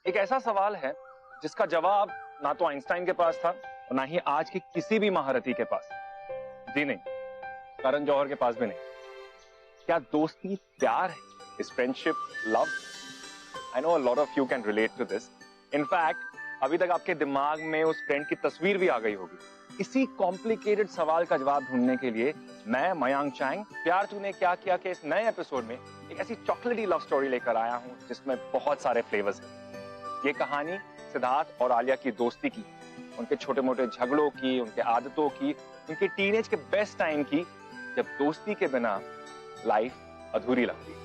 एक ऐसा सवाल है जिसका जवाब ना तो आइंस्टाइन के पास था और ना ही आज की किसी भी महारथी के पास। जी नहीं, करण जौहर के पास भी नहीं। क्या दोस्ती प्यार है? Is friendship love? I know a lot of you can relate to this. In fact अभी तक आपके दिमाग में उस फ्रेंड की तस्वीर भी आ गई होगी। इसी कॉम्प्लिकेटेड सवाल का जवाब ढूंढने के लिए मैं मयांक चैंग प्यार तूने क्या किया के इस नए एपिसोड में एक ऐसी चॉकलेटी लव स्टोरी लेकर आया हूं जिसमें बहुत सारे फ्लेवर्स हैं। ये कहानी सिद्धार्थ और आलिया की दोस्ती की, उनके छोटे मोटे झगड़ों की, उनके आदतों की, उनके टीनेज के बेस्ट टाइम की, जब दोस्ती के बिना लाइफ अधूरी लगती है।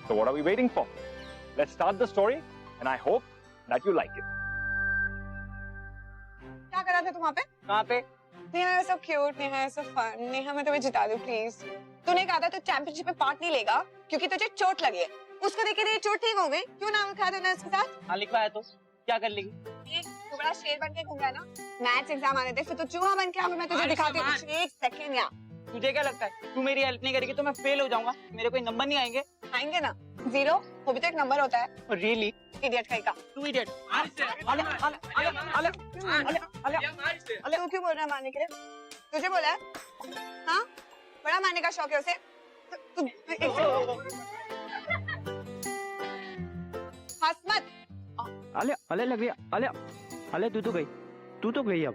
So what are we waiting for? Let's start the story and I hope that you like it. क्या कर रहा था तू वहाँ पे? कहाँ पे? Neha so cute, Neha so fun. Neha मैं तुम्हें जिता दूं प्लीज। तूने कहा था तू चैंपियनशिप में पार्ट नहीं लेगा क्योंकि तुझे चोट लगी है। उसको देख के तेरी चोट ठीक हो गई। क्यों नाम लिखा देना इसके साथ? हाँ लिखवा है तो क्या कर लेगी? तू बड़ा शेर बन के घूम रहा है ना। मैथ्स एग्जाम आने थे फिर तो चूहा बन के आऊंगी मैं तुझे दिखाती हूँ। एक सेकंड यार। तुझे क्या लगता है तू मेरी हेल्प नहीं करेगी तो मैं फेल हो जाऊंगा? मेरे कोई नंबर नहीं आएंगे? आएंगे ना। जीरो वो भी तो एक नंबर होता है। रियली? इडियट कहीं का। तू इडियट। तू क्यों बोल रहा है मारने के लिए? तुझे बोला है? हाँ? बड़ा मारने का शौक है उसे? हंस मत। अले लग गया। अले तू तो गई अब।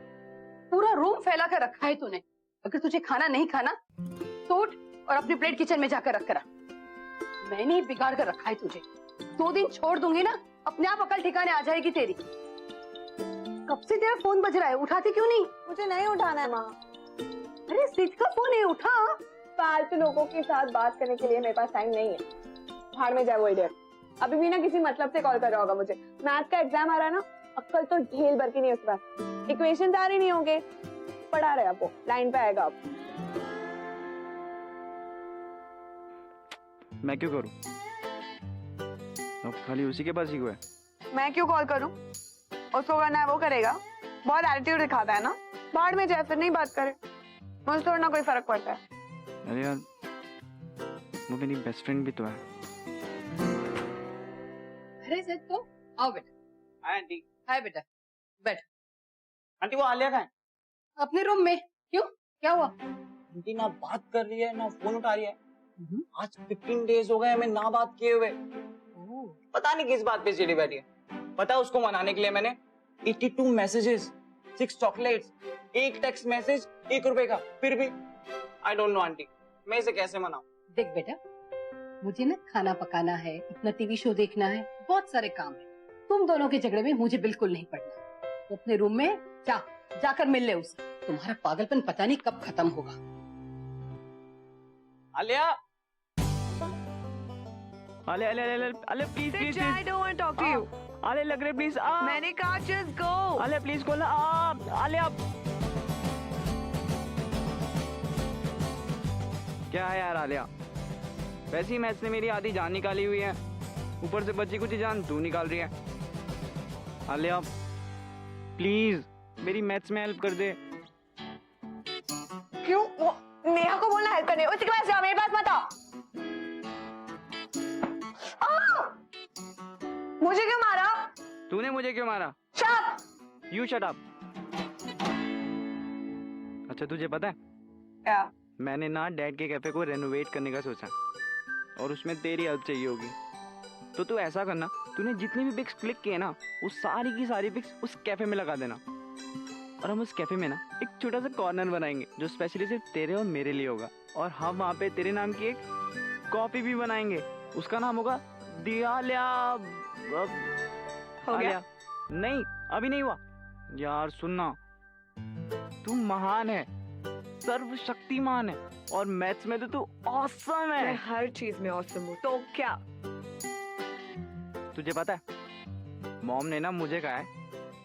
पूरा रूम फैला कर रखा है तूने। अगर तुझे खाना नहीं खाना तो उठ और अपनी प्लेट किचन में जाकर रख कर आ। मैंने ही बिगाड़ कर रखा है तुझे। 2 दिन छोड़ दूंगी ना अपने आप अकल ठिकाने आ जाएगी तेरी। कब से तेरा फोन बज रहा है, उठाती क्यों नहीं? मुझे नहीं उठाना है माँ। अरे सिद्ध का फोन है, उठा। फालतू लोगों के साथ बात करने के लिए मेरे पास टाइम नहीं है। भाड़ में जाए वो इडियट। अभी भी ना किसी मतलब से कॉल कर रहा होगा मुझे। मैथ का एग्जाम आ रहा है ना, अक्ल तो ढेल भर की नहीं उसके पास। इक्वेशन आ रही नहीं होंगे, पढ़ा रहे आपको, लाइन पे आएगा अब। मैं क्यों करूं? अब खाली उसी के पास ही को है। मैं क्यों कॉल करूं? उसको करना है वो करेगा। बहुत एटीट्यूड दिखाता है ना। भाड़ में जाए फिर नहीं बात करे। मुझे थोड़ा ना कोई फर्क पड़ता है। अरे यार वो मेरी बेस्ट फ्रेंड भी तो है। अरे सिद्ध तो आओ बेटा। Hi aunty. हाय बेटा बैठ। आंटी वो आलिया कहाँ है? अपने रूम में। क्यों, क्या हुआ? आंटी ना बात कर रही है ना फोन उठा रही है। आज 15 डेज हो गए हमें ना बात किए हुए। पता नहीं किस बात पे चिड़ी बैठी है। पता है उसको मनाने के लिए मैंने 82 मैसेजेस, 6 चॉकलेट्स, 1 टेक्स्ट मैसेज, 1 रुपए का, फिर भी आई डोंट नो आंटी मैं इसे कैसे मनाऊं? देख बेटा, मुझे ना खाना पकाना है, अपना टीवी शो देखना है, बहुत सारे काम है। तुम दोनों के झगड़े में मुझे बिल्कुल नहीं पड़ना। तो अपने रूम में जाकर मिल ले उसे। तुम्हारा पागलपन पता नहीं कब खत्म होगा। आलिया अले please I don't want to talk to you. अले लग रहे प्लीज। मैंने कहा just go. अले प्लीज खोलना। अले अब क्या है यार आलिया, वैसे ही मैथ्स ने मेरी आधी जान निकाली हुई है, ऊपर से बच्ची कुछ जान तू निकाल रही है। आलिया प्लीज मेरी मैथ्स में हेल्प कर दे। क्यों? वो नेहा को बोलना हेल्प करने। उसके पास जाओ, मेरे पास मत आओ। मुझे क्यों मारा? तूने मुझे क्यों मारा? शट। You shut up. अच्छा तुझे पता है क्या? मैंने ना डैड के कैफे को रेनोवेट करने का सोचा और उसमें तेरी हेल्प चाहिए होगी। तो तू ऐसा करना, तूने जितनी भी पिक्स क्लिक किए ना वो सारी की सारी पिक्स उस कैफे में लगा देना और हम उस कैफे में ना एक छोटा सा कॉर्नर बनाएंगे जो स्पेशली सिर्फ तेरे और मेरे लिए होगा। और हम वहाँ पे तेरे नाम की एक कॉफी भी बनाएंगे, उसका नाम होगा दियालिया। हो गया? नहीं अभी नहीं हुआ यार, सुनना, तू महान है, सर्वशक्तिमान है और मैथ्स में तो तू ऑसम है। मैं हर चीज में ऑसम हूँ, तो क्या? तुझे पता है मॉम ने ना मुझे कहा है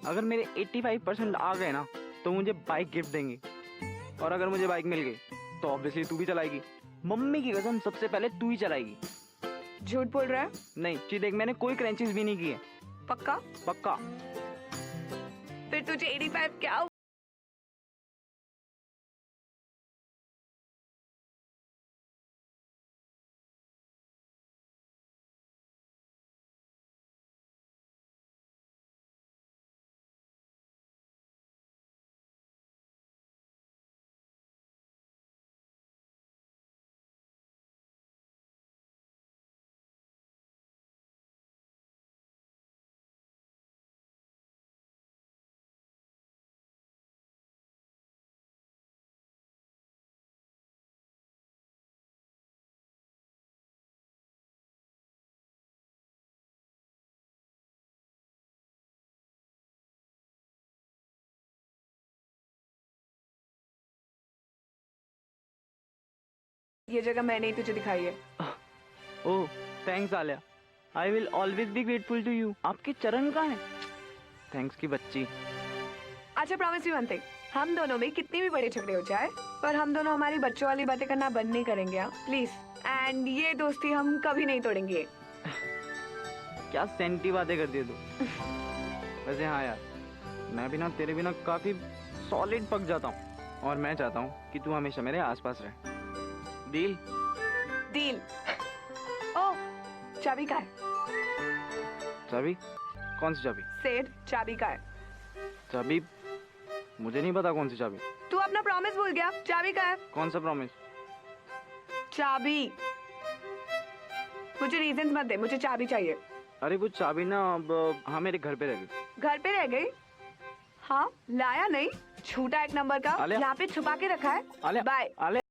अगर मेरे 85% आ गए ना तो मुझे बाइक गिफ्ट देंगी, और अगर मुझे बाइक मिल गई तो ऑब्वियसली तू भी चलाएगी। मम्मी की कसम सबसे पहले तू ही चलाएगी। झूठ बोल रहा है? नहीं ची देख, मैंने कोई क्रंचेस भी नहीं किए। पक्का? पक्का। फिर तुझे 85 क्या ये जगह मैंने ही तुझे दिखाई है। Oh thanks Alia, I will always be grateful to you. आपके चरण कहाँ है? थैंक्स की बच्ची। अच्छा प्रॉमिस मी वन थिंग, हम दोनों में कितने भी बड़े झगड़े हो जाए पर हम दोनों हमारी बच्चों वाली बातें करना बंद नहीं करेंगे, हाँ प्लीज। एंड ये दोस्ती हम कभी नहीं तोड़ेंगे। क्या सेंटी बातें करती है तू। वैसे हाँ यार, मैं भी ना तेरे बिना काफी सॉलिड पक जाता हूँ और मैं चाहता हूँ कि तू हमेशा मेरे आसपास रहे। डील? डील। ओह चाबी का है? चाबी? कौन सी चाबी? सेठ चाबी का है। चाबी? मुझे नहीं पता कौन सी चाबी। तू अपना प्रॉमिस भूल गया, चाबी का है। कौन सा प्रॉमिस? चाबी। मुझे रीजन मत दे, मुझे चाबी चाहिए। अरे वो चाबी ना अब हाँ मेरे घर पे रह गई। घर पे रह गई? हाँ लाया नहीं, झूठा एक नंबर का, आलिया। यहाँ पे छुपा के रखा है। आलिया, बाय। आलिया।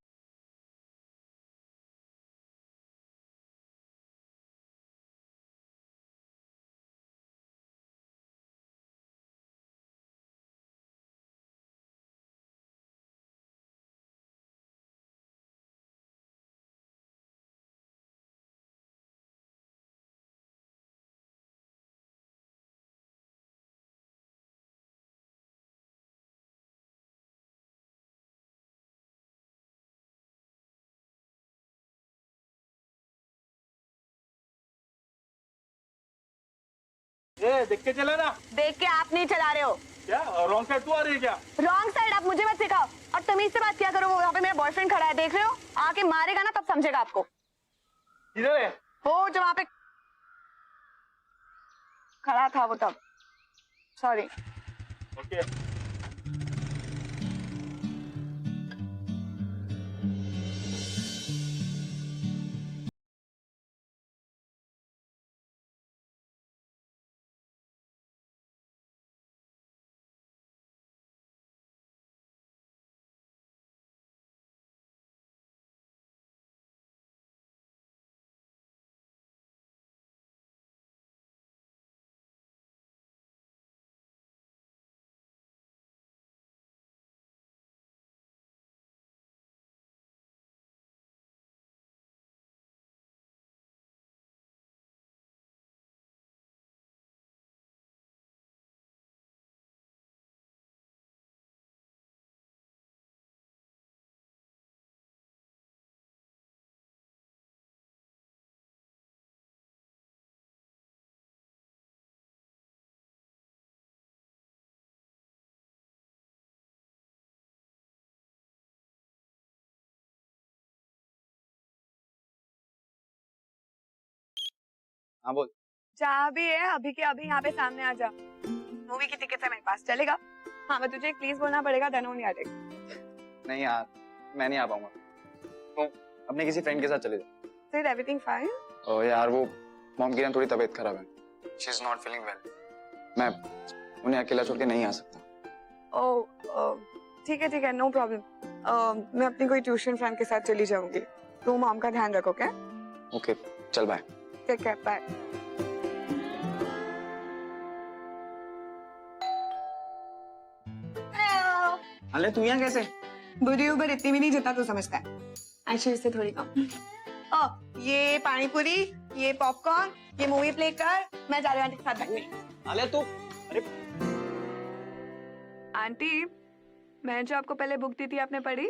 ये देख के चला ना। देख के आप नहीं चला रहे हो। क्या रॉन्ग साइड तू आ रही है क्या? रॉन्ग साइड आप मुझे मत सिखाओ और तमीज से बात किया करो। वो यहाँ पे मेरा बॉयफ्रेंड खड़ा है, देख रहे हो? आके मारेगा ना तब समझेगा आपको। इधर है वो जो वहाँ पे खड़ा था वो तब। सॉरी। ओके। हाँ बोल। जहाँ भी है अभी के अभी यहाँ पे सामने आ जा। मूवी की टिकट है मेरे पास, चलेगा? हाँ मैं तुझे प्लीज बोलना पड़ेगा, देन ओनली आ जाएगी। नहीं यार, मैं नहीं आ पाऊंगा। तो अपने किसी फ्रेंड के साथ चले जाओ। Is everything fine? ओ यार वो मॉम की ना थोड़ी तबीयत खराब है। She is not feeling well. मैं उन्हें अकेला छोड़ के नहीं आ सकता। ओह ठीक है नो प्रॉब्लम। मैं अपनी कोई ट्यूशन फ्रेंड के साथ चली जाऊंगी। तो मॉम का ध्यान रखो, क्या? ओके चल बाय। Take care, bye. अरे तू यहाँ कैसे? बुरी उबर इतनी भी नहीं जितना तू समझता है। एक्चुअली इससे थोड़ी कम। ये पानी पूरी, ये पॉपकॉर्न, ये मूवी प्ले कर, मैं जा रही हूँ आंटी के साथ बैठने। अरे तू अरे आंटी, मैं जो आपको पहले बुक दी थी आपने पढ़ी?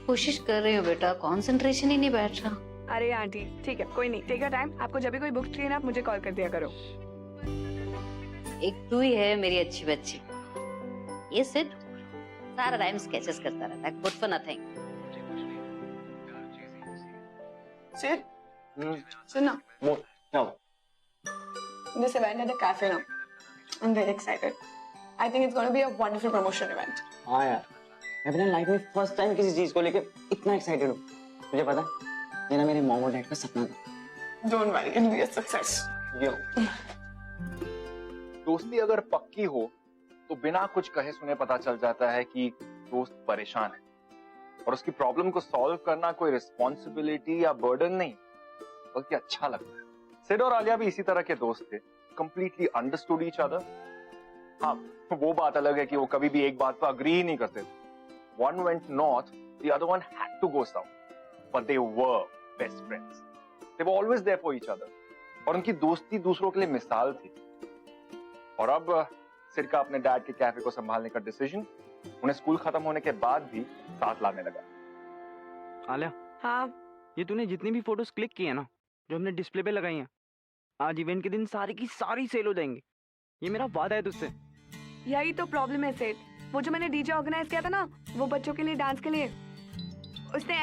कोशिश कर रही हो बेटा, कंसंट्रेशन ही नहीं बैठ रहा। अरे आंटी ठीक है, कोई नहीं, टेक योर टाइम। आपको जब भी कोई बुक चाहिए ना आप मुझे कॉल कर दिया करो। एक तू ही है मेरी अच्छी बच्ची। ये सिर्फ सारा टाइम स्केचेस करता रहता है, गुड फॉर नथिंग। सिर सुनो, this event at the cafe now. I'm very excited. I think it's going to be a wonderful promotion event. हाँ यार, मैं अपने लाइफ में फर्स्ट टाइम किसी चीज को लेके इतना एक्साइटेड हूँ। तुझे पता है, ये ना मेरे मॉम और डैड का सपना था। Don't worry, it'll be a success. दोस्ती अगर पक्की हो तो बिना कुछ कहे सुने पता चल जाता है कि दोस्त परेशान है और उसकी प्रॉब्लम को सॉल्व करना कोई रिस्पॉन्सिबिलिटी या बर्डन नहीं बल्कि अच्छा लगता है। सिड और आलिया भी इसी तरह के दोस्त थे, कंप्लीटली अंडरस्टूड ईच अदर। हाँ वो बात अलग है कि वो कभी भी एक बात पर अग्री ही नहीं करते थे। One went north, the other one had to go south. but they were best friends. They were always there for each other. और उनकी दोस्ती दूसरों के लिए मिसाल थी. और अब सिड का अपने डैड के कैफे को संभालने का डिसीजन उन्हें स्कूल खत्म होने के बाद भी साथ लाने लगा. आलिया, हाँ ये तूने जितनी भी फोटोज क्लिक की है ना, जो हमने डिस्प्ले पे लगाई हैं, आज इवेंट के दिन सारी की सारी सेल हो जाएंगी. ये मेरा वादा है तुझसे. यही तो प्रॉब्लम है सेठ. वो जो मैंने डीजे ऑर्गेनाइज किया था ना, वो बच्चों के लिए डांस के लिए, उसने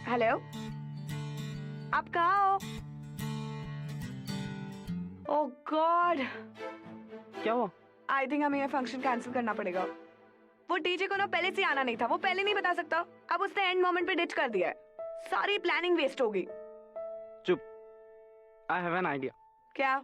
हेलो, आप कहाँ हो? ओह गॉड, क्या हुआ? आई थिंक हमें ये फंक्शन कैंसिल करना पड़ेगा. वो डीजे को ना पहले से आना नहीं था, वो पहले नहीं बता सकता. अब उसने एंड मोमेंट पे डिच कर दिया है. सारी प्लानिंग वेस्ट होगी. चुप, आई हैव एन आइडिया. क्या?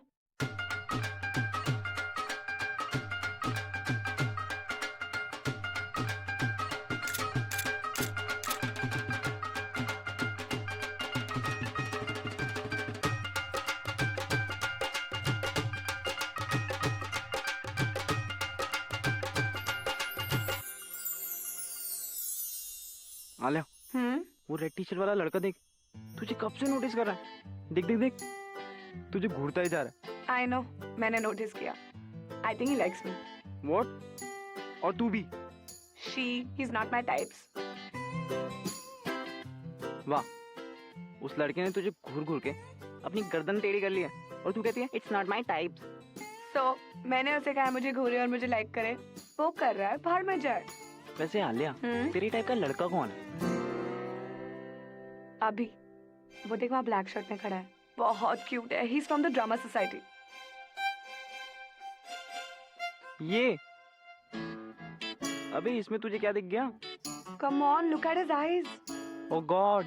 आलिया, वो रेड टी शर्ट वाला लड़का देख, तुझे कब से नोटिस कर रहा है. देख देख देख, तुझे घूरता ही जा रहा है. आई नो, मैंने नोटिस किया. I think he likes me. What? और तू भी? She is not my types. वाह, उस लड़के ने तुझे घूर घूर के अपनी गर्दन टेढ़ी कर लिया और तू कहती है इट्स नॉट माय टाइप्स. सो मैंने उसे कहा मुझे घूरे और मुझे लाइक करे. वो कर रहा है, बाहर में जाए. वैसे आलिया, तेरी टाइप का लड़का कौन है? अभी वो देख वहाँ ब्लैक शर्ट में खड़ा है, बहुत क्यूट है. He is from the drama society. ये अबे इसमें तुझे क्या दिख गया? Come on, look at his eyes. Oh God,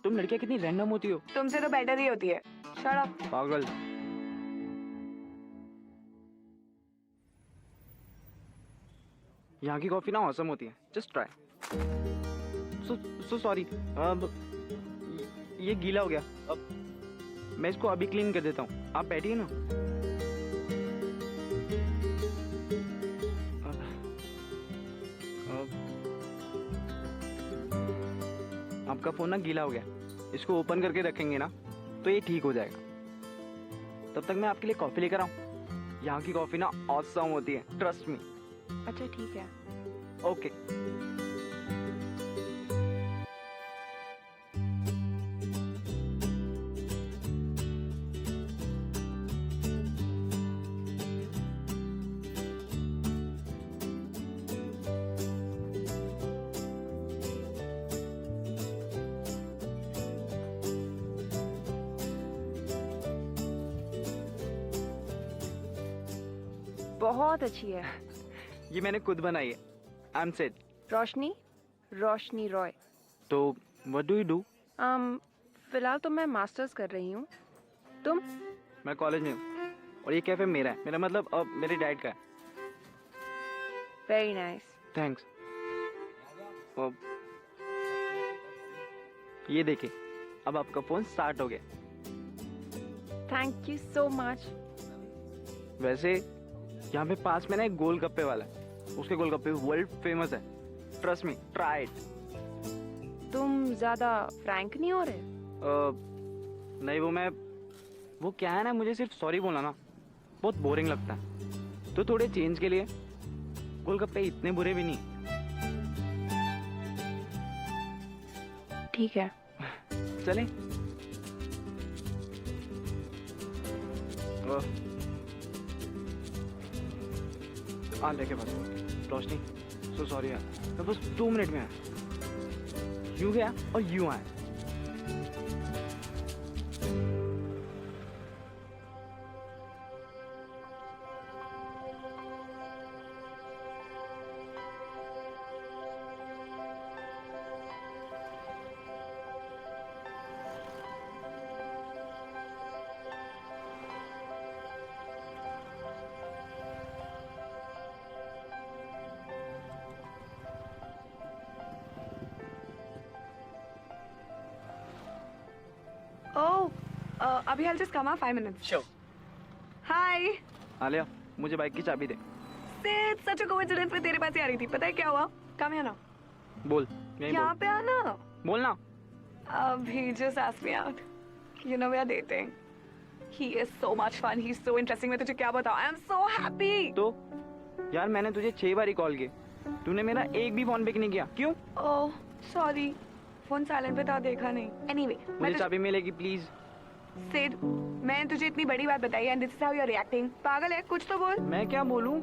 तुम लड़कियां कितनी रैंडम होती हो. तुमसे तो बेटर ही होती है. Shut up. पागल. यहाँ की कॉफी ना औसम होती है. Just try. So sorry. अब ये गीला हो गया. अब मैं इसको अभी क्लीन कर देता हूँ. आप बैठिए ना. आपका फोन ना गीला हो गया. इसको ओपन करके रखेंगे ना तो ये ठीक हो जाएगा. तब तक मैं आपके लिए कॉफी लेकर आऊँ. यहाँ की कॉफी ना ऑसम होती है, ट्रस्ट मी. अच्छा ठीक है. ओके. बहुत अच्छी है. ये मैंने खुद बनाई है. I am said. Roshni, Roshni Roy. तो व्हाट डू यू डू? फिलहाल तो मैं मास्टर्स कर रही हूँ. तुम? मैं कॉलेज में हूँ और ये कैफे मेरा है. मेरा मतलब अब मेरे डैड का है. Very nice. थैंक्स. ये देखिए, अब आपका फोन स्टार्ट हो गया. Thank you so much. वैसे यहाँ पे पास में ना एक गोलगप्पे वाला है. उसके गोलगप्पे वर्ल्ड फेमस है. Trust me, try it. तुम ज्यादा फ्रैंक नहीं हो रहे? नहीं, वो क्या है ना, मुझे सिर्फ सॉरी बोलना ना बहुत बोरिंग लगता है. तो थोड़े चेंज के लिए गोलगप्पे इतने बुरे भी नहीं. ठीक है. चले. आ लेके बस. रोशनी, सो सॉरी यार, मैं बस 2 मिनट में आया. यूं गया और यूं आया. अभी I'll just come out 5 minutes. Sure. Hi. Alia, मुझे बाइक की चाबी दे. सच कोइंसिडेंस में तेरे पास ही आ रही थी. पता है क्या हुआ? Come here now. बोल. यहीं यहाँ बोल. पे आना. बोलना। He just asked me out. You know we are dating. He is so much fun. He's so interesting. मैं तुझे क्या बताऊँ? I'm so happy. तो यार मैंने तुझे 6 बार कॉल किए, तूने मेरा एक भी फोन पिक नहीं किया, क्यों? Oh, sorry. फोन साइलेंट पे था, देखा नहीं. Anyway, मुझे चाबी मिलेगी प्लीज। सिड, मैंने तुझे इतनी बड़ी बात बताई and this is how you're reacting. पागल है, कुछ तो बोल. मैं क्या बोलूं?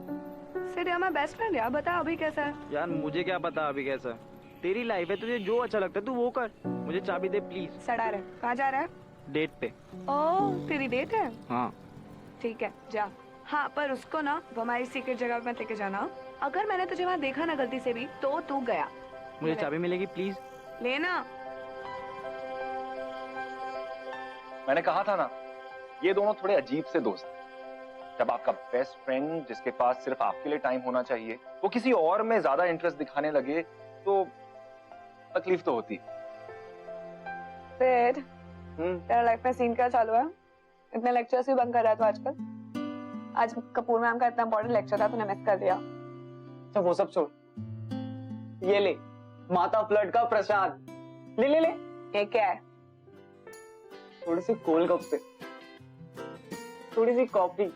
Sid, you're my best friend यार, बता अभी कैसा है? यार मुझे क्या पता अभी कैसा है? तेरी लाइफ है, तुझे जो अच्छा लगता है तू वो कर, मुझे चाबी दे प्लीज। सड़ा रहे, कहाँ जा रहा है? डेट पे। ओह, तेरी डेट है? हाँ। ठीक है, जा. हाँ, पर उसको ना वो हमारी सीक्रेट जगह पे मत लेके जाना. अगर मैंने तुझे वहाँ देखा ना गलती से भी, तो तू गया. मुझे चाबी मिलेगी प्लीज। लेना. मैंने कहा था ना, ये दोनों थोड़े अजीब से दोस्त हैं। जब आपका बेस्ट फ्रेंड जिसके पास सिर्फ आपके लिए टाइम होना चाहिए वो किसी और में ज्यादा इंटरेस्ट दिखाने लगे तो तकलीफ तो होती। फिर तेरा लाइफ में सीन क्या चालू है? इतने लेक्चर्स भी बंक कर रहा है तू आजकल? आज कपूर मैम का इतना इंपॉर्टेंट लेक्चर था, तूने मिस कर दिया. तो वो सब छोड़, ये ले माता फ्लड का प्रसाद, ले ले ले. ये क्या है? थोड़ी सी कोल्ड कप से थोड़ी सी कॉफी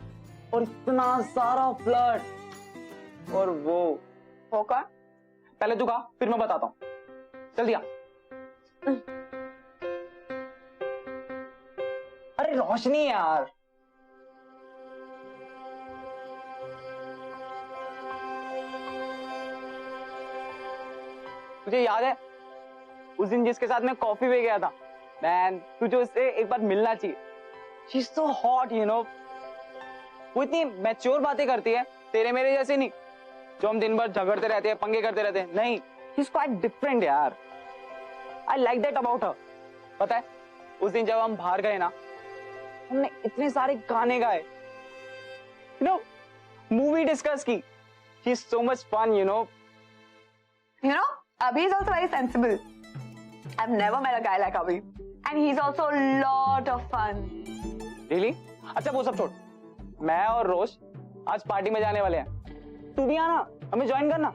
और इतना सारा फ्लड. और वो कौन? पहले तू खा, फिर मैं बताता हूँ. जल्दी आ. अरे रोशनी यार. तुझे याद है उस दिन जिसके साथ मैं कॉफी पे गया था? मैन, तुझे उससे एक बार मिलना चाहिए. She is so hot, you know. वो इतनी मैच्योर बातें करती है, तेरे मेरे जैसे नहीं जो हम दिन भर झगड़ते रहते हैं, पंगे करते रहते हैं. नहीं, शी इज क्वाइट डिफरेंट यार. I like that about her. पता है उस दिन जब हम बाहर गए ना, हमने इतने सारे गाने गाए, यू नो, मूवी डिस्कस की. She is so much fun, you know. You know, Abhi is also very sensible. I've never met a guy like Abhi. And he's also a lot of fun. Really? अच्छा वो सब छोड़, मैं और रोश आज party में जाने वाले हैं. तू भी आना, हमें ज्वाइन करना.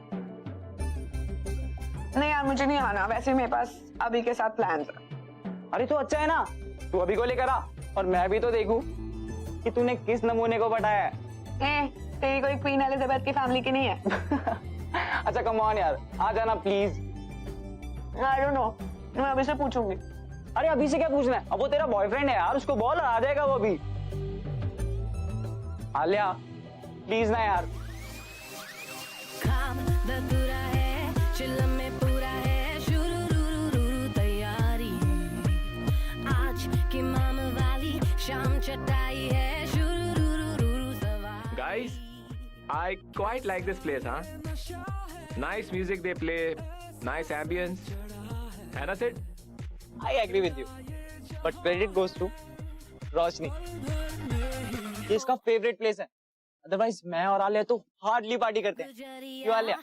नहीं यार, मुझे नहीं आना. वैसे मेरे पास अभी के साथ प्लान्स है. अरे तो अच्छा है ना, तू अभी को लेकर आ और मैं भी तो देखूं कि तूने किस नमूने को बताया है. तेरी कोई क्वीन एलिजाबेथ की फैमिली की नहीं है? अच्छा कम ऑन यार, आ जाना प्लीज. आई डोंट नो, मैं अभी से पूछूंगी. अरे अभी से क्या पूछना है, अब वो तेरा बॉयफ्रेंड है यार, उसको बोल, आ जाएगा वो भी. आलिया प्लीज ना यार. काम पूरा है, चिल्लम में पूरा है, शुरू तैयारी. आज की माम वाली शाम चटाई है, शुरू सवारी. Guys, I quite like this place, huh? Nice music they play, nice ambience. And that's it. I agree with you, but credit goes to रोशनी. ये इसका फेवरेट प्लेस है. अदरवाइज मैं और आलिया तो हार्डली पार्टी करते हैं. क्यों Alia?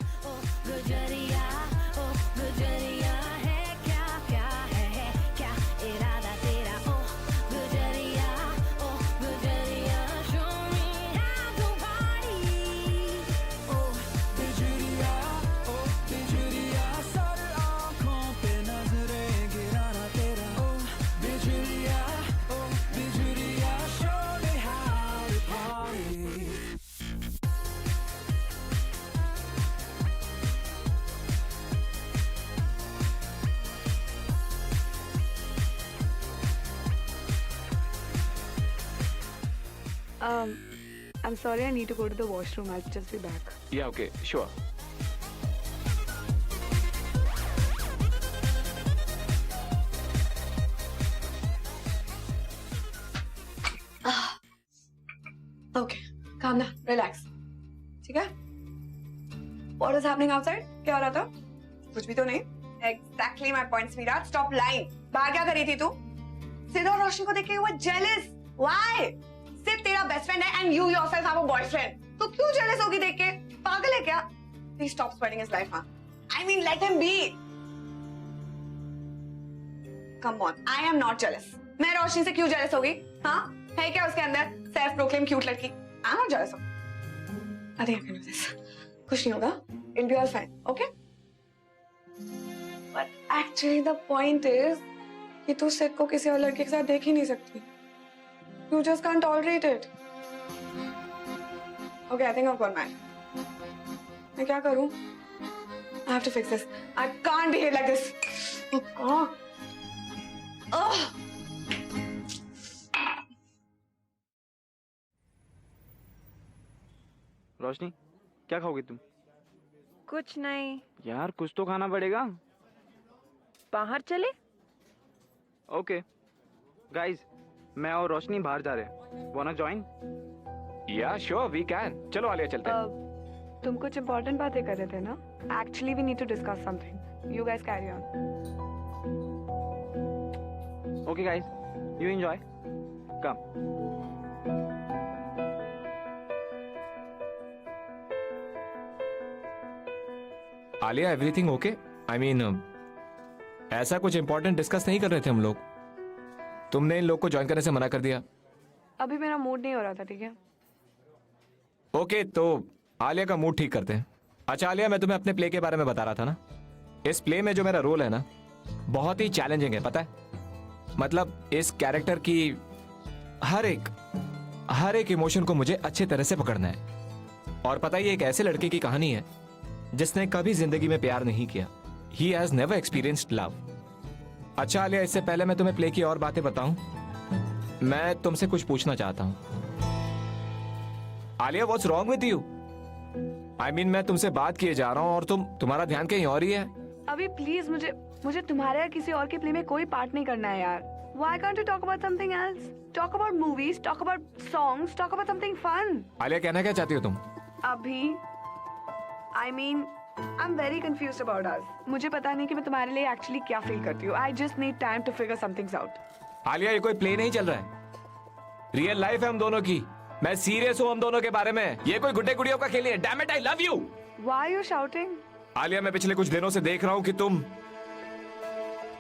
I'm sorry, I need to go to the washroom. I'll just be back. Yeah, okay, sure. Okay, calm down, relax. ठीक है? What is happening outside? क्या हो रहा था? कुछ भी तो नहीं? Exactly my point, sweetheart. Stop lying. बाहर क्या कर रही थी तू? सिद्ध और रोशनी को देख के you were jealous. Why? सिर्फ तेरा बेस्ट फ्रेंड है and you yourself have a boyfriend. तो क्यों jealous होगी देख के? पागल है क्या? Please stop spoiling his life, huh? I mean, let him be. Come on, I am not jealous. मैं रोशनी से क्यों jealous होगी? हाँ? है क्या उसके अंदर self proclaimed cute लड़की? I'm not jealous. I think I can do this. कुछ नहीं होगा. It'll be all fine. Okay? But actually the point is कि तू सिड को किसी और लड़के के साथ देख ही नहीं सकती. You just can't tolerate it. Okay, I think I've gone mad. मैं क्या करूं? I have to fix this. I can't behave like this. Oh God. Ugh. रोशनी, क्या खाओगी तुम? कुछ नहीं. यार कुछ तो खाना पड़ेगा. बाहर चले? ओके गाइस, मैं और रोशनी बाहर जा रहे हैं. वांना join? Yeah, sure, we can. चलो आलिया चलते हैं. तुम कुछ इम्पोर्टेंट बातें कर रहे थे ना? Actually, we need to discuss something. You guys carry on. Okay guys, you enjoy. Come. Alia, everything okay? I mean ऐसा कुछ इंपॉर्टेंट डिस्कस नहीं कर रहे थे हम लोग. तुमने इन लोग को ज्वाइन करने से मना कर दिया. अभी मेरा मूड नहीं हो रहा था, ठीक है? ओके, तो आलिया का मूड ठीक करते हैं. अच्छा आलिया, मैं तुम्हें अपने प्ले के बारे में बता रहा था ना. इस प्ले में जो मेरा रोल है ना, बहुत ही चैलेंजिंग है, पता है? मतलब इस कैरेक्टर की हर एक इमोशन को मुझे अच्छे तरह से पकड़ना है. और पता है, ये एक ऐसे लड़के की कहानी है जिसने कभी जिंदगी में प्यार नहीं किया. He has never experienced love. अच्छा आलिया, इससे पहले मैं तुम्हें प्ले की और बातें बताऊं, मैं तुमसे कुछ पूछना चाहता हूं. Alia, what's wrong with you? I mean, मैं तुमसे बात किए जा रहा हूं और तुम्हारा ध्यान कहीं और ही है. अभी प्लीज मुझे तुम्हारे या किसी और के प्ले में कोई पार्ट नहीं करना है यार. Why can't you talk about something else? Talk about movies, talk about songs, talk about something fun. Alia, कहना क्या चाहती हो तुम? अभी I mean, I'm very confused about us. मुझे पता नहीं कि मैं तुम्हारे लिए एक्चुअली क्या फील करती हूँ. I just need time to figure some things out. Alia, ये कोई प्ले नहीं चल रहा है. रियल लाइफ है हम दोनों की. मैं सीरियस हूँ हम दोनों के बारे में. ये कोई गुड्डे गुड़ियों का खेल है. Damn it, I love you. Why are you shouting? Alia, मैं पिछले कुछ दिनों से देख रहा हूँ कि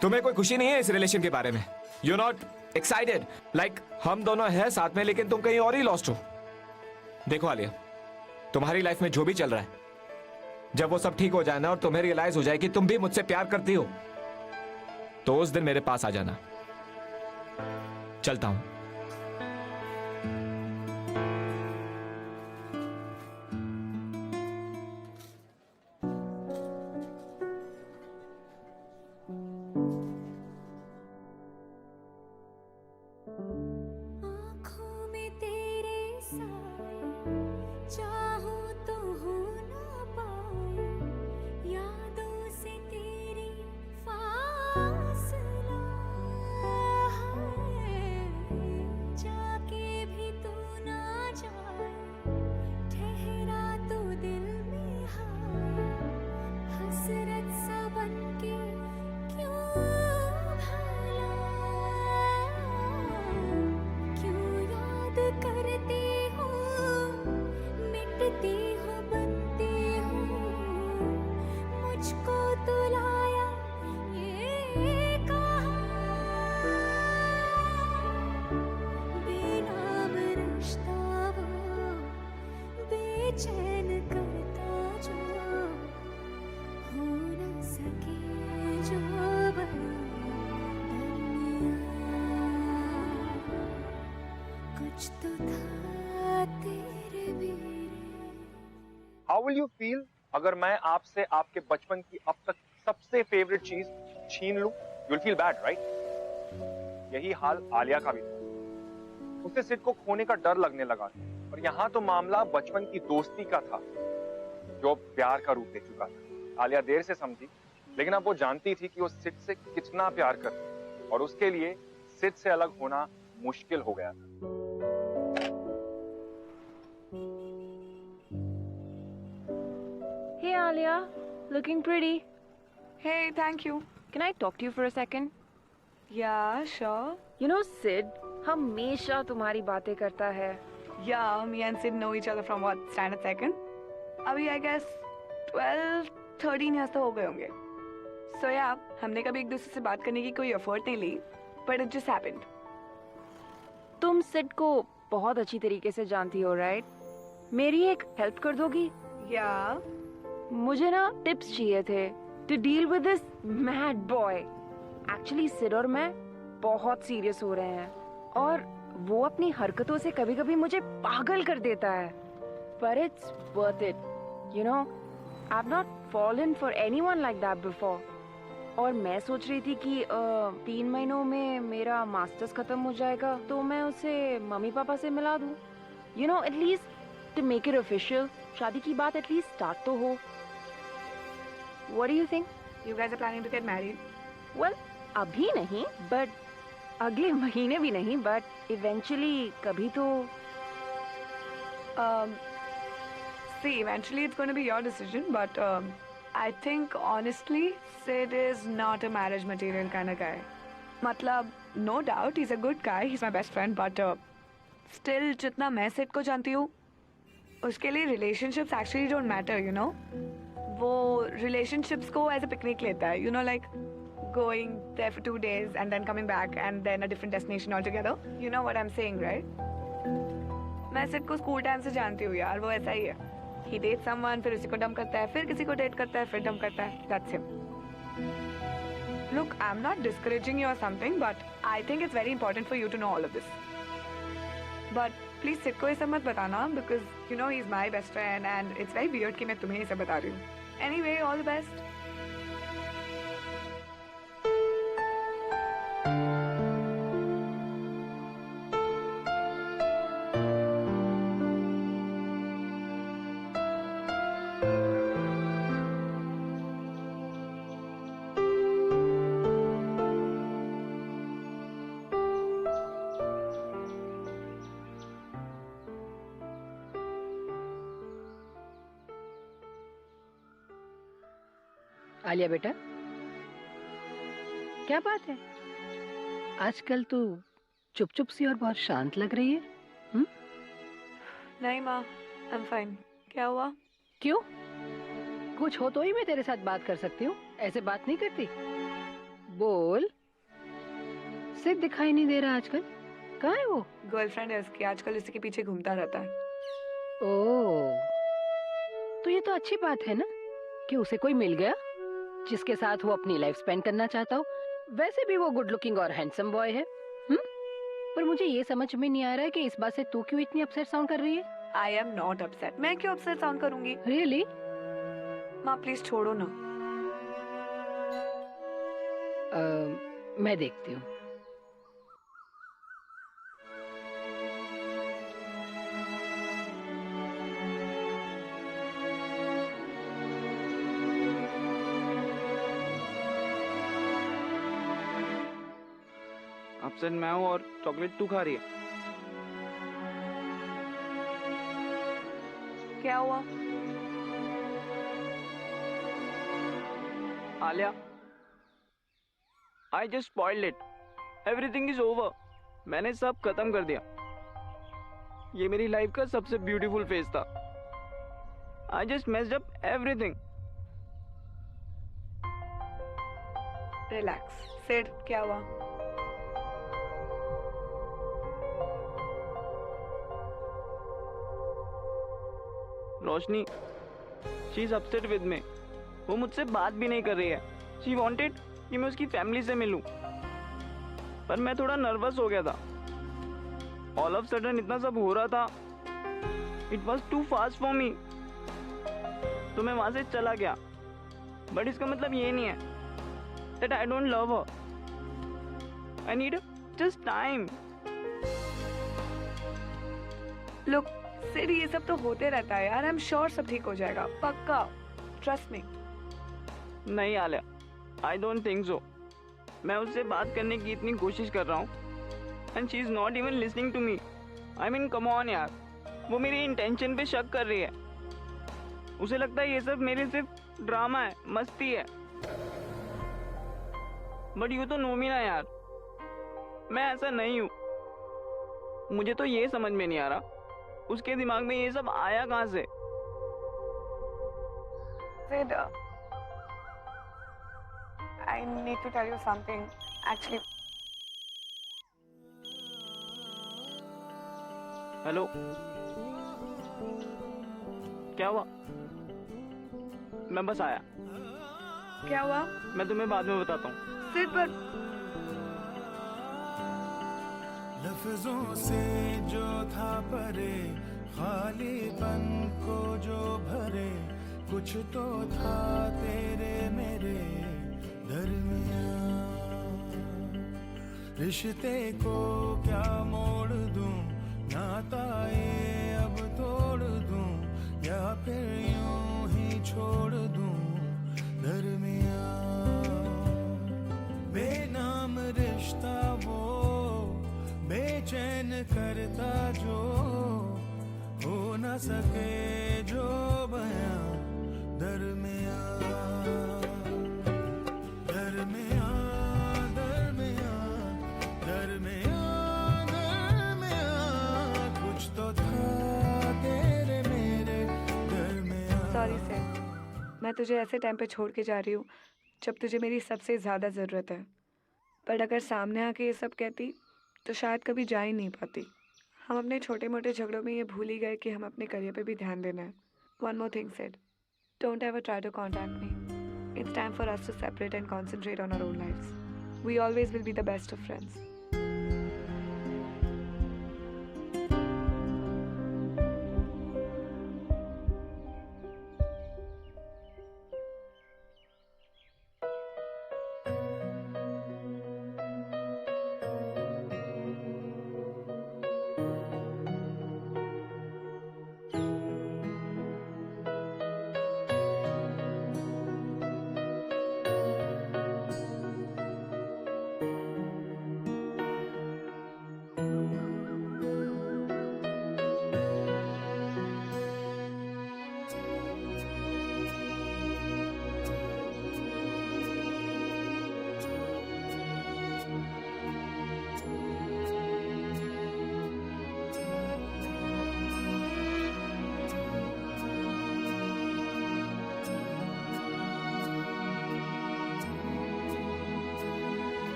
तुम्हें कोई खुशी नहीं है इस रिलेशन के बारे में. You're not excited. Like हम दोनों हैं साथ में, लेकिन तुम कहीं और ही लॉस्ट हो. देखो आलिया, तुम्हारी लाइफ में जो भी चल रहा है, जब वो सब ठीक हो जाए ना और तुम्हें रियलाइज हो जाए कि तुम भी मुझसे प्यार करती हो, तो उस दिन मेरे पास आ जाना. चलता हूं. आँखों में तेरे साए, चाहूं तो हो ना पाए, यादों से तेरी फासला है, जाके भी तू ना जाए, ठहरा तो दिल में हाय, हसरत सा बनके क्यों भला, क्यों याद करती हूँ, मिटती हूँ, बनती हूँ, मुझको तो लाया ये कहाँ, बेनाम रिश्ता वो बेचैन करता जो, हो न सके जो बना दरमियाँ, कुछ तो था तेरे मेरे. How will you feel अगर मैं आपसे आपके बचपन की अब तक सबसे फेवरेट चीज छीन लूं? You'll feel bad, right? यही हाल आलिया का भी था. उसे सिड को खोने का डर लगने लगा था. और यहाँ तो मामला बचपन की दोस्ती का था, जो प्यार का रूप ले चुका था. आलिया देर से समझी, लेकिन अब वो जानती थी कि वो सिड से कितना प्यार करती है, और उसके लिए सिड से अलग होना मुश्किल हो गया था. Hey Alia, looking pretty. Hey, thank you. Can I talk to you for a second? Yeah, sure. You know Sid हमेशा तुम्हारी बातें करता है. Yeah, me and Sid know each other from what, standard second? अभी I guess 12-13 years तो हो गए होंगे. So yeah, हमने कभी एक दूसरे से बात करने की कोई एफर्ट नहीं ली, but it just happened. तुम सिड को बहुत अच्छी तरीके से जानती हो, राइट? मेरी एक हेल्प कर दोगी? Yeah. मुझे ना टिप्स चाहिए थे to deal with this mad boy. Actually Sid और मैं बहुत सीरियस हो रहे हैं और वो अपनी हरकतों से कभी-कभी मुझे पागल कर देता है. But it's worth it. You know, I've not fallen for anyone like that before. और मैं सोच रही थी कि 3 महीनों में मेरा मास्टर्स खत्म हो जाएगा तो मैं उसे मम्मी पापा से मिला दूं. You know, at least to make it official. शादी की बात at least start तो हो. What do you think? You guys are planning to get married? Well, अभी नहीं, but अगले महीने भी नहीं, but eventually कभी तो. See, eventually it's going to be your decision, but I think honestly, Sid is not a marriage material kind of guy. मतलब, no doubt, he's a good guy, he's my best friend, but still, जितना मैं Sid को जानती हूँ, उसके लिए relationships actually don't matter, you know? वो relationships को as a picnic लेता है, you know, like going there for 2 days and then coming back and then a different destination altogether. You know what I'm saying, right? मैं Sid को school time से जानती हूँ यार, वो ऐसा ही है. He dates someone, फिर उसी को डम करता है, फिर किसी को डेट करता है, फिर डम करता है. That's him. Look, I'm not discouraging you or something, but I think it's very important for you to know all of this. But please Sid को ये सब मत बताना because you know he's my best friend and it's very weird कि मैं तुम्हें ये सब बता रही हूँ. Anyway, all the best. Alia बेटा, क्या बात है? आजकल तू चुप चुप सी और बहुत शांत लग रही है. नहीं माँ, I'm fine. क्या हुआ? क्यों? कुछ हो तो ही मैं तेरे साथ बात कर सकती हूँ. ऐसे बात नहीं करती. बोल. सिर्फ दिखाई नहीं दे रहा आजकल. कहाँ है वो? गर्लफ्रेंड है उसकी, आजकल इसी के पीछे घूमता रहता है. ओह, तो ये तो अच्छी बात है ना कि उसे कोई मिल गया जिसके साथ वो अपनी लाइफ स्पेंड करना चाहता हो. वैसे भी वो गुड लुकिंग और हैंडसम बॉय है. पर मुझे ये समझ में नहीं आ रहा है कि इस बात से तू क्यों इतनी अपसेट साउंड कर रही है. I am not upset. मैं क्यों upset साउंड करूंगी? रियली? माँ प्लीज छोड़ो ना. मैं देखती हूँ. अपसेट मैं हूँ और चॉकलेट तू खा रही है. क्या हुआ? Alia, I just spoiled it. Everything is over. मैंने सब खत्म कर दिया. ये मेरी लाइफ का सबसे ब्यूटीफुल फेज था. I just messed up everything. Relax. Sid, क्या हुआ? Roshni, she is upset with me. वो मुझसे बात भी नहीं कर रही है. शी वांटेड कि मैं उसकी फैमिली से मिलूं, पर मैं थोड़ा नर्वस हो गया था. ऑल ऑफ सडन इतना सब हो रहा था. It was too fast for me. तो मैं वहां से चला गया. बट इसका मतलब ये नहीं है that I don't love her. I need just time. Look, Sid, ये सब तो होते रहता है यार. I'm sure सब ठीक हो जाएगा. पक्का. Trust me. नहीं Alia, I don't think so. मैं उससे बात करने की इतनी कोशिश कर रहा हूँ and she is not even listening to me. I mean come on यार. वो मेरी इंटेंशन पे शक कर रही है. उसे लगता है ये सब मेरे सिर्फ ड्रामा है, मस्ती है. बट यू तो नो मी ना यार. मैं ऐसा नहीं हूँ. मुझे तो ये समझ में नहीं आ रहा उसके दिमाग में ये सब आया कहाँ से. Sid, I need to tell you something. Actually, hello, क्या हुआ? मैं बस आया. क्या हुआ? मैं तुम्हें बाद में बताता हूँ। सिर पर लफ्जों से जो था परे, खालीपन को जो भरे, कुछ तो था तेरे मेरे दरमियां। रिश्ते को क्या मोड़ दूं, नाता ये अब तोड़ दूं, या फिर यूं ही छोड़ दूं दरमियां। बेनाम रिश्ता वो बेचैन करता जो, हो न सके जो बयां दरमियां, दरमियां, दरमियां, दरमियां, दरमियां, कुछ तो था तेरे मेरे दरमियां। सॉरी सर, मैं तुझे ऐसे टाइम पे छोड़ के जा रही हूँ जब तुझे मेरी सबसे ज़्यादा ज़रूरत है। पर अगर सामने आके ये सब कहती तो शायद कभी जा ही नहीं पाती। हम अपने छोटे मोटे झगड़ों में ये भूल ही गए कि हम अपने करियर पे भी ध्यान देना है। One more thing said, don't ever try to contact me. It's time for us to separate and concentrate on our own lives. We always will be the best of friends.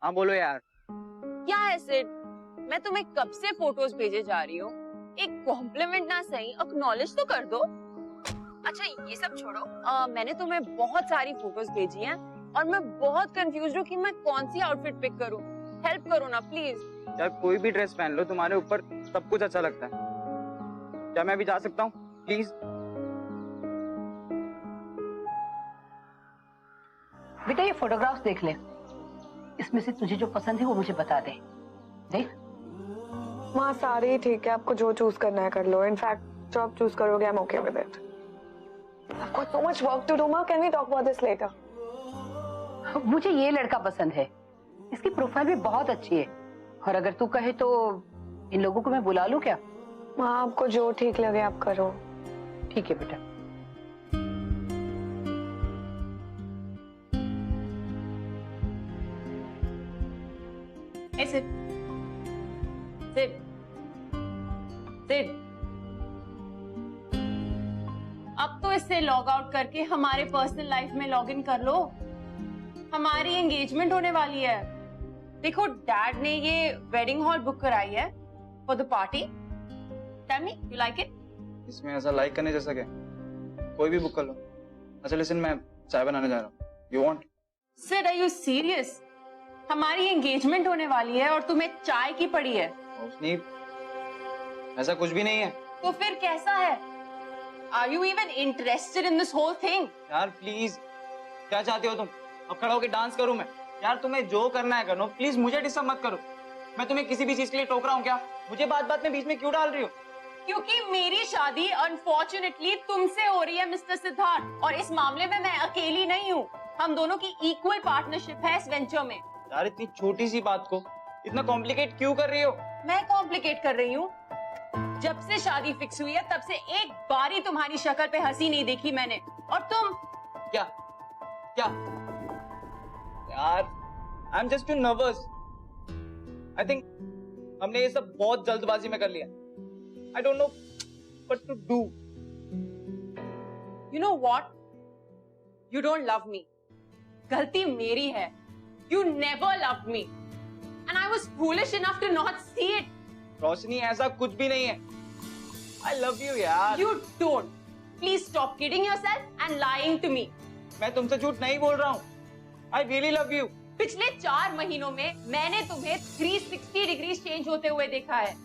हाँ बोलो यार। क्या है सिड? मैं तुम्हें कब से फोटोज भेजे जा रही हूँ, एक कॉम्प्लीमेंट ना सही एक्नॉलेज तो कर दो। अच्छा ये सब छोड़ो, मैंने तुम्हें बहुत सारी फोटोज भेजी हैं और मैं बहुत कंफ्यूज हूँ कि मैं कौन सी आउटफिट पिक करूँ। हेल्प करो ना प्लीज। यार कोई भी ड्रेस पहन लो, तुम्हारे ऊपर सब कुछ अच्छा लगता है। क्या मैं भी जा सकता हूँ प्लीज? बेटा ये फोटोग्राफ्स देख ले, इसमें से तुझे जो पसंद है वो मुझे बता दे। देख माँ सारे ही ठीक है, आपको जो चूज करना है कर लो। इनफैक्ट जो आप चूज करोगे I am okay with it. I've got so much work to do, Ma. Can we talk about this later? मुझे ये लड़का पसंद है, इसकी प्रोफाइल भी बहुत अच्छी है, और अगर तू कहे तो इन लोगों को मैं बुला लूं क्या? माँ आपको जो ठीक लगे आप करो। ठीक है बेटा। सिड सिड सिड, अब तो इससे लॉग आउट करके हमारे पर्सनल लाइफ में लॉग इन कर लो। हमारी एंगेजमेंट होने वाली है। देखो डैड ने ये वेडिंग हॉल बुक कराई है for the party. Tell me you like it? इसमें ऐसा लाइक करने जैसा क्या? कोई भी बुक कर लो। अच्छा लिसन, मैं चाय बनाने जा रहा हूँ। You want? Sid are you serious? हमारी एंगेजमेंट होने वाली है और तुम्हें चाय की पड़ी है? नहीं, ऐसा कुछ भी नहीं है। तो फिर कैसा है? Are you even interested in this whole thing? यार प्लीज, क्या चाहती हो तुम? अब खड़ा होकर डांस करूं मैं? यार तुम्हें जो करना है करो, प्लीज मुझे डिस्टर्ब मत करो। मैं तुम्हें किसी भी चीज के लिए टोक रहा हूँ क्या? मुझे बात बात में बीच में क्यों डाल रही हो? क्योंकि मेरी शादी अनफॉर्चुनेटली तुमसे हो रही है मिस्टर सिद्धार्थ, और इस मामले में मैं अकेली नहीं हूँ। हम दोनों की इक्वल पार्टनरशिप है इस वेंचर में। यार इतनी छोटी सी बात को इतना कॉम्प्लिकेट क्यों कर रही हो? मैं कॉम्प्लिकेट कर रही हूँ? जब से शादी फिक्स हुई है तब से एक बारी तुम्हारी शक्ल पे हंसी नहीं देखी मैंने। और तुम क्या क्या? यार I am just too nervous. I think हमने ये सब बहुत जल्दबाजी में कर लिया। I don't know what to do. You know what? You don't love me. गलती मेरी है. You never loved me. And I was foolish enough to not see it. रोशनी ऐसा कुछ भी नहीं है. I love you यार. You don't. Please stop kidding yourself and lying to me. मैं तुमसे झूठ नहीं बोल रहा हूँ. I really love you. पिछले 4 महीनों में मैंने तुम्हें 360 डिग्री चेंज होते हुए देखा है.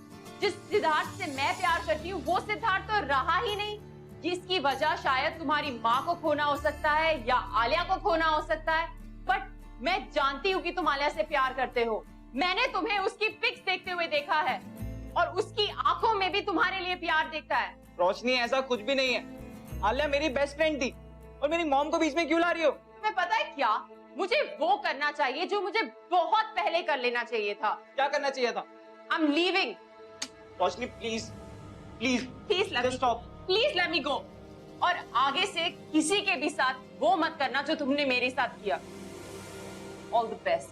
जिस सिद्धार्थ से मैं प्यार करती हूँ वो सिद्धार्थ तो रहा ही नहीं, जिसकी वजह शायद तुम्हारी माँ को खोना हो सकता है या आलिया को खोना हो सकता है. बट मैं जानती हूँ कि तुम आलिया से प्यार करते हो. मैंने तुम्हें उसकी पिक्स देखते हुए देखा है और उसकी आंखों में भी तुम्हारे लिए प्यार देखता है. रोशनी ऐसा कुछ भी नहीं है. आलिया मेरी बेस्ट फ्रेंड थी और मेरी मॉम को बीच में क्यों ला रही हो? तुम्हें पता है क्या, मुझे वो करना चाहिए जो मुझे बहुत पहले कर लेना चाहिए था. क्या करना चाहिए था? I'm leaving. Roshni please please Please let me stop. Please let me go. और आगे से किसी के भी साथ वो मत करना जो तुमने मेरे साथ किया. All the best.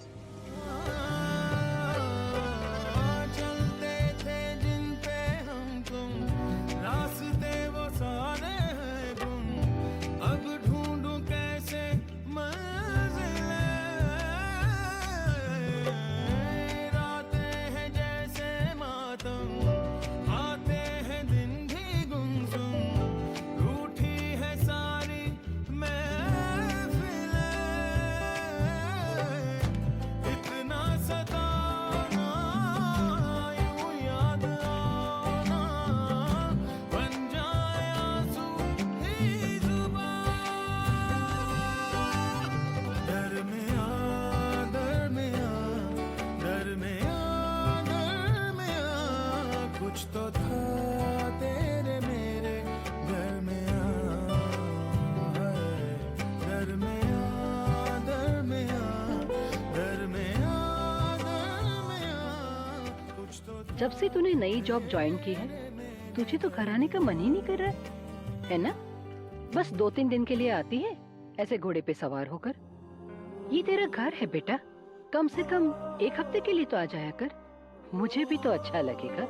चलते थे जिन पे हम तुम, रास्ते वो सारे हैं गुम. अब ढूंढूं कैसे मंजिलें, रातें हैं जैसे मातम, आते हैं दिन भी गुमसुम, रूठी है सारी महफिलें. इतना सताना, यूं याद आना, बन जाए आंसू ही जुबां. दरमियां दरमियां दरमियां दरमियां कुछ तो था तेरे मेरे दरमियां. दरमियां दरमियां दरमियां दरमियां कुछ तो था. जब से तूने नई जॉब ज्वाइन की है तुझे तो घर आने का मन ही नहीं कर रहा है ना? बस 2-3 दिन के लिए आती है ऐसे घोड़े पे सवार होकर. ये तेरा घर है बेटा, कम से कम 1 हफ्ते के लिए तो आ जाया कर. मुझे भी तो अच्छा लगेगा.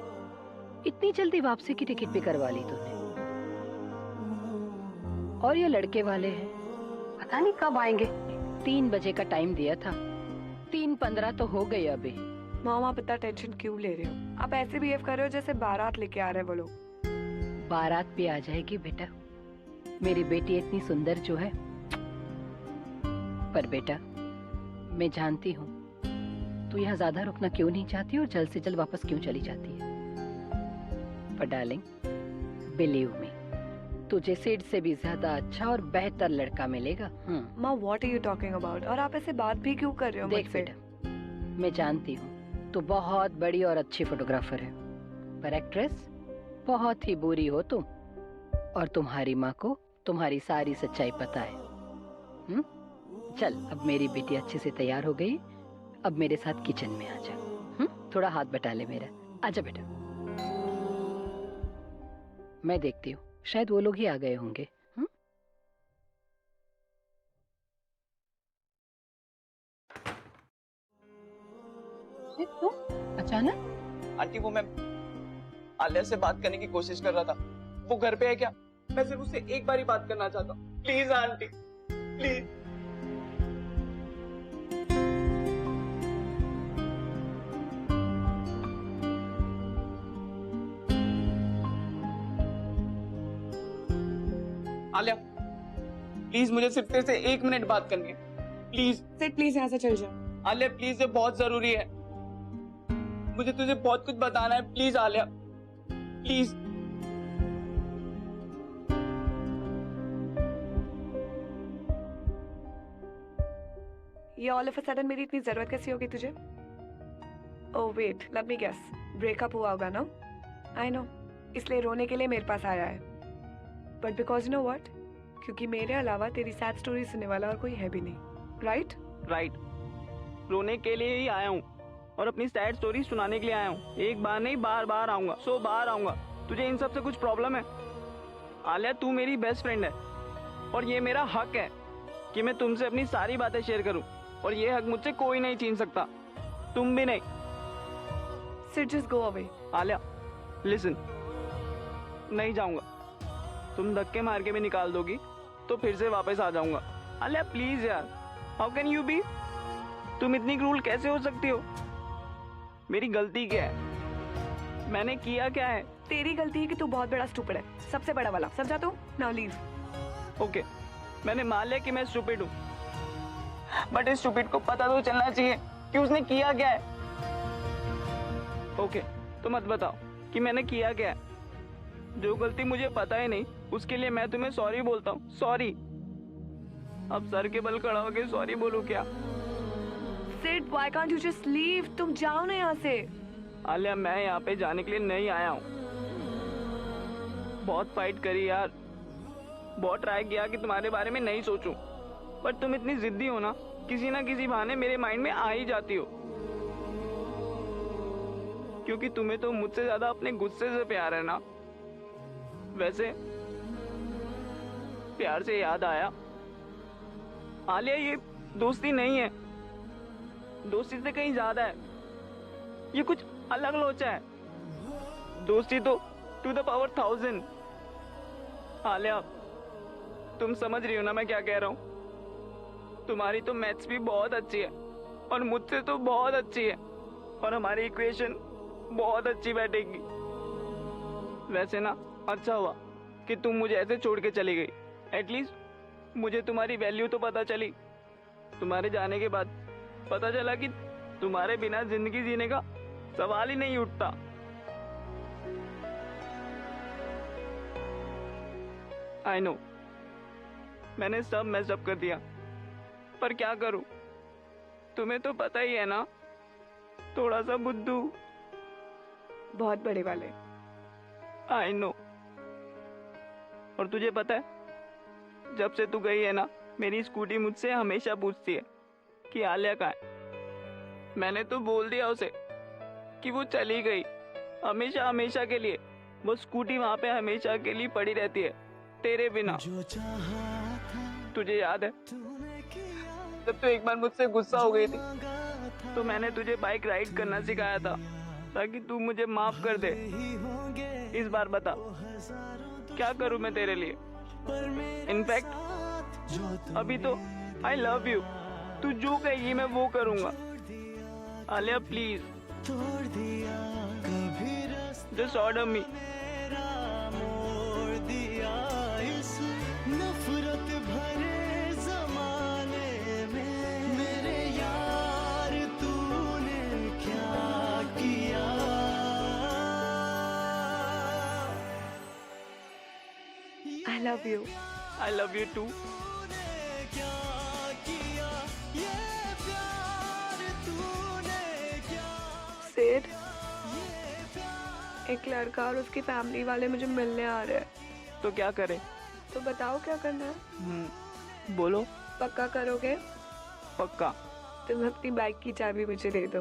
इतनी जल्दी वापसी की टिकट भी करवा ली तूने. और ये लड़के वाले हैं, पता नहीं कब आएंगे. 3 बजे का टाइम दिया था, 3:15 तो हो गई अभी. मॉम आप इतना टेंशन क्यों ले रहे हो? आप ऐसे बिहेव कर रहे हो जैसे बारात लेके आ रहे हैं वो लोग. बारात भी आ जाएगी बेटा. मेरी बेटी इतनी सुंदर जो है. पर बेटा मैं जानती हूँ तू यहाँ ज्यादा रुकना क्यों नहीं चाहती और जल्द से जल्द वापस क्यों चली जाती है. पर डार्लिंग बिलीव मी, तुझे सिड से भी ज्यादा अच्छा और बेहतर लड़का मिलेगा. माँ what are you talking about? और आप ऐसे बात भी क्यों कर रहे हो देख मुझसे? बेटा, मैं जानती हूँ तू बहुत बड़ी और अच्छी फोटोग्राफर है, पर एक्ट्रेस बहुत ही बुरी हो तुम. और तुम्हारी माँ को तुम्हारी सारी सच्चाई पता है. चल अब मेरी बेटी अच्छे से तैयार हो गई, अब मेरे साथ किचन में आ जा. थोड़ा हाथ बटा ले मेरा. आजा बेटा. मैं देखती हूँ शायद वो लोग ही आ गए होंगे. तुम अचानक? आंटी वो मैं आलिया से बात करने की कोशिश कर रहा था. वो घर पे है क्या? मैं सिर्फ उससे एक बार ही बात करना चाहता हूँ. Please aunty please. Alia please मुझे सिर्फ तेरे से 1 मिनट बात करनी है. प्लीज सिड प्लीज यहाँ से चल जाओ. आलिया प्लीज, ये बहुत जरूरी है. मुझे तुझे बहुत कुछ बताना है. Please Alia please. ये ऑल ऑफ अ सडन मेरी इतनी जरूरत कैसी होगी तुझे? Oh wait, let me guess. Breakup हुआ होगा ना? आई नो, इसलिए रोने के लिए मेरे पास आया है. But because you know what, क्योंकि मेरे अलावा तेरी सैड स्टोरी सुनने वाला और कोई है भी नहीं. राइट? राइट. रोने के लिए ही आया हूँ और अपनी सैड स्टोरी सुनाने के लिए आया हूँ. एक बार नहीं, बार बार आऊंगा. बार आऊंगा. तुझे इन सब से कुछ प्रॉब्लम है? आलिया तू मेरी बेस्ट फ्रेंड है और ये मेरा हक है कि मैं तुमसे अपनी सारी बातें शेयर करूं. और ये हक मुझसे कोई नहीं छीन सकता, तुम भी नहीं. Sid just go away. Alia listen, नहीं जाऊंगा. तुम धक्के मार के भी निकाल दोगी तो फिर से वापस आ जाऊंगा। आलिया प्लीज यार, हाउ कैन यू बी? तुम इतनी क्रूल कैसे हो सकती हो? मेरी गलती क्या है? मैंने किया क्या है? तेरी गलती है कि तू बहुत बड़ा स्टूपिड है, सबसे बड़ा वाला, समझा तू? Now leave. ओके, मैंने मान लिया कि मैं स्टूपिड हूँ, बट इस स्टूपिड को पता तो चलना चाहिए कि उसने किया क्या है। ओके, तो मत बताओ कि मैंने किया क्या है। जो गलती मुझे पता ही नहीं, उसके लिए मैं तुम्हें सॉरी बोलता हूँ। सॉरी। अब सर के बल खड़ा होकर सॉरी बोलूँ क्या? Sid, why can't you just leave? तुम जाओ ना यहाँ से। आलिया, मैं यहाँ पे जाने के लिए नहीं आया हूँ। बहुत फाइट करी यार, बहुत ट्राई किया कि तुम्हारे बारे में नहीं सोचूं, पर तुम इतनी जिद्दी हो ना, किसी ना किसी बहाने मेरे माइंड में आ ही जाती हो। क्योंकि तुम्हें तो मुझसे ज्यादा अपने गुस्से से प्यार है ना। वैसे प्यार से याद आया, आलिया ये दोस्ती नहीं है, दोस्ती से कहीं ज्यादा है। ये कुछ अलग लोचा है। दोस्ती तो टू द पावर 1000। आलिया, तुम समझ रही हो ना मैं क्या कह रहा हूँ? तुम्हारी तो मैथ्स भी बहुत अच्छी है और मुझसे तो बहुत अच्छी है, और हमारी इक्वेशन बहुत अच्छी बैठेगी। वैसे ना अच्छा हुआ कि तुम मुझे ऐसे छोड़ के चली गई। एटलीस्ट मुझे तुम्हारी वैल्यू तो पता चली। तुम्हारे जाने के बाद पता चला कि तुम्हारे बिना जिंदगी जीने का सवाल ही नहीं उठता। आई नो, मैंने सब मैस अप कर दिया, पर क्या करूं? तुम्हें तो पता ही है ना, थोड़ा सा बुद्धू। बहुत बड़े वाले। I know. और तुझे पता है, जब से तू गई है ना, मेरी स्कूटी मुझसे हमेशा पूछती है कि आलिया कहाँ है। मैंने तो बोल दिया उसे कि वो चली गई, हमेशा हमेशा के लिए। वो स्कूटी वहां पे हमेशा के लिए पड़ी रहती है तेरे बिना। तुझे याद है जब तू एक बार मुझसे गुस्सा हो गई थी, तो मैंने तुझे बाइक राइड करना सिखाया था ताकि तू मुझे माफ कर दे। इस बार बता, क्या करूं मैं तेरे लिए? इनफैक्ट अभी तो आई लव यू। तू जो कहेगी मैं वो करूंगा। आलिया प्लीज, जस्ट ऑर्डर मी। नफरत भरे जमाने में मेरे यार तूने क्या किया? I love you. I love you too. क्या किया? ये प्यार तूने क्या? सिड, एक लड़का और उसकी फैमिली वाले मुझे मिलने आ रहे हैं, तो क्या करें? तो बताओ क्या करना है? बोलो। पक्का करोगे? पक्का। तुम अपनी बाइक की चाबी मुझे दे दो।